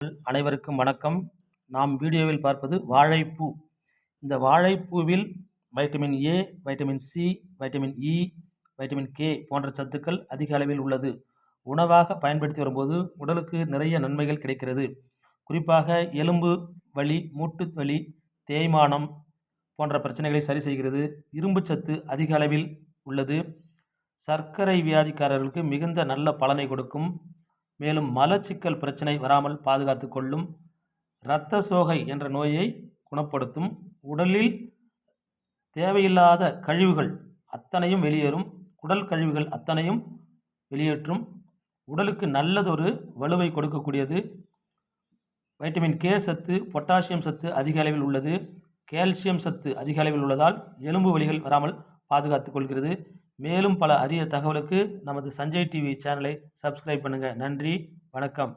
அனைவருக்கும் வணக்கம். நாம் வீடியோவில் பார்ப்பது வாழைப்பூ. இந்த வாழைப்பூவில் vitamin A, vitamin C, vitamin E, vitamin K போன்ற சத்துக்கள் அதிக அளவில் உள்ளது. உணவாக பயன்படுத்தி வரும்போது உடலுக்கு நிறைய நன்மைகள் கிடைக்கிறது. குறிப்பாக எலும்பு வலி, மூட்டு வலி, தேய்மானம் போன்ற பிரச்சனைகளை சரி செய்கிறது. இரும்பு சத்து அதிக அளவில் உள்ளது. சர்க்கரை வியாதிக்காரர்களுக்கு மிகுந்த நல்ல பலனை கொடுக்கும். மேலும் மலச்சிக்கல் பிரச்சனை வராமல் பாதுகாத்து கொள்ளும். இரத்த சோகை என்ற நோயை குணப்படுத்தும். உடலில் தேவையில்லாத கழிவுகள் அத்தனையும் வெளியேறும். குடல் கழிவுகள் அத்தனையும் வெளியேற்றும். உடலுக்கு நல்லதொரு வலுவை கொடுக்கக்கூடியது. வைட்டமின் கே சத்து, பொட்டாசியம் சத்து அதிக அளவில் உள்ளது. கால்சியம் சத்து அதிக அளவில் உள்ளதால் எலும்பு வலிகள் வராமல் பாதுகாத்து கொள்கிறது. மேலும் பல அரிய தகவலுக்கு நமது சஞ்சய் டிவி சேனலை சப்ஸ்கிரைப் பண்ணுங்கள். நன்றி, வணக்கம்.